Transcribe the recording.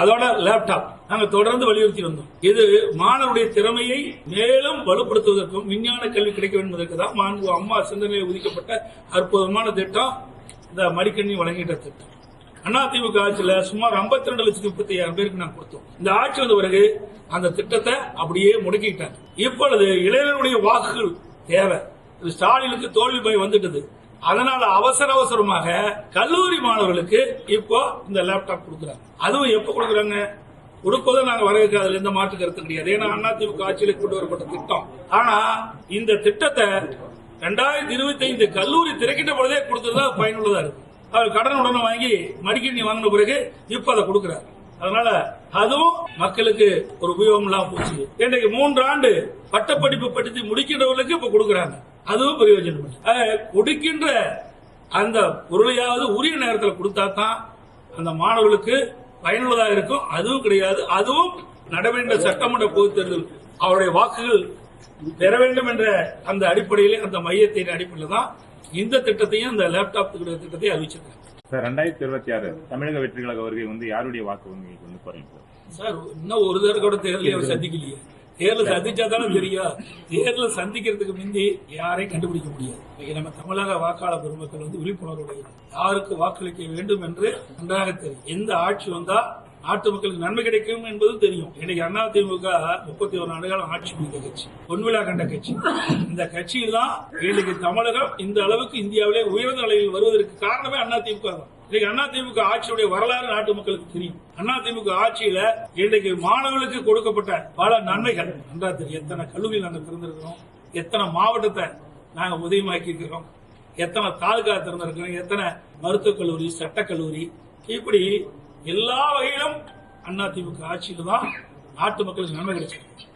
அதோட லேப்டாப் நாங்க தொடர்ந்து வலியுறுத்தி வந்தோம். இது மாணவருடைய திறமையை மேலும் வலுப்படுத்துவதற்கும் விஞ்ஞான கல்வி கிடைக்க வேண்டும் என்பதற்கு தான் மாண்பு அம்மா சிந்தனையில் ஒதுக்கப்பட்ட அற்புதமான திட்டம் இந்த மடிக்கணினி வழங்கிட்ட திட்டம். அதிமுக ஆட்சியில் சுமார் 52,36,000 பேருக்கு நாங்கள் கொடுத்தோம். இந்த ஆட்சி வந்த பிறகு அந்த திட்டத்தை அப்படியே முடக்கிட்டாங்க. இப்பொழுது இளைஞர்களுடைய வாக்குகள் தேவை. ஸ்டாலினுக்கு தோல்வி பயம் வந்துட்டது. அதனால அவசரமாக கல்லூரி மாணவர்களுக்கு இப்போ இந்த லேப்டாப் கொடுக்குறாங்க. அதுவும் எப்ப கொடுக்குறாங்க? கொடுப்பதும் நாங்க வரவேற்க அதுல எந்த மாற்று கருத்து கிடையாது. ஏன்னா அதிமுக ஆட்சியில் கொண்டு வரப்பட்ட திட்டம். ஆனா இந்த திட்டத்தை 2025 கல்லூரி திறக்கின்ற பொழுதே கொடுத்ததா பயனுள்ளதா இருக்கு. அவர் கடன் உடனே வாங்கி மடிக்கணினி வாங்கின பிறகு இப்ப அதை கொடுக்கிறார். அதனால அதுவும் மக்களுக்கு ஒரு உபயோகம் இல்லாம போச்சு. இன்றைக்கு 3 ஆண்டு பட்டப்படிப்பு படித்து முடிக்கின்றவர்களுக்கு இப்ப கொடுக்கிறாங்க. அதுவும் பிரயோஜனம். கொடுக்கின்ற அந்த பொருளையாவது உரிய நேரத்தில் கொடுத்தா தான் அந்த மாணவர்களுக்கு பயனுள்ளதாக இருக்கும். அதுவும் கிடையாது. அதுவும் நடவேண்ட சட்டமன்ற பொதுத் தேர்தல் அவருடைய வாக்குகள் பெற வேண்டும் என்ற அந்த அடிப்படையிலே அந்த மையத்தின் அடிப்படையில் தான் இந்த திட்டத்தையும் இந்த லேப்டாப் திட்டத்தையும் அறிவிச்சிருக்காங்க. சார் 2026 தமிழக வெற்றி கழக வருகை யாருடைய வாக்கு வங்கிக்கு குறையும் சார்? இன்னும் ஒரு தடவை கூட தேர்தலை சந்திக்கலையே. தேர்தல் சந்திச்சாதானே தெரியும். தேர்தல் சந்திக்கிறதுக்கு முந்தி யாரையும் கண்டுபிடிக்க முடியாது. நம்ம தமிழக வாக்காளர் பெருமக்கள் விழிப்புணர்வுடைய யாருக்கு வாக்களிக்க வேண்டும் என்று நன்றாக தெரியும். எந்த ஆட்சி வந்தா நாட்டு மக்களுக்கு நன்மை கிடைக்கும் என்பதும் தெரியும். இன்னைக்கு அதிமுக 31 ஆண்டுகாலம் ஆட்சி புரிந்த கட்சி, பொன்விழா கண்ட கட்சி. இந்த கட்சியில் தான் இன்னைக்கு தமிழகம் இந்த அளவுக்கு இந்தியாவிலே உயர்ந்த நிலையில் வருவதற்கு காரணமே அதிமுக தான். இன்னைக்கு அதிமுக ஆட்சியுடைய வரலாறு நாட்டு மக்களுக்கு தெரியும். அதிமுக ஆட்சியில இன்றைக்கு மாணவர்களுக்கு கொடுக்கப்பட்ட பல நன்மைகள் நன்றா தெரியும். எத்தனை கல்லூரியில் நாங்கள் திறந்திருக்கிறோம், எத்தனை மாவட்டத்தை நாங்கள் உதயமாக்கி இருக்கிறோம், எத்தனை தாலுகா திறந்திருக்கிறோம், எத்தனை மருத்துவக் கல்லூரி, சட்டக்கல்லூரி, இப்படி எல்லா வகையிலும் அதிமுக ஆட்சியில தான் நாட்டு மக்களுக்கு நன்மை கிடைச்சிருக்கு.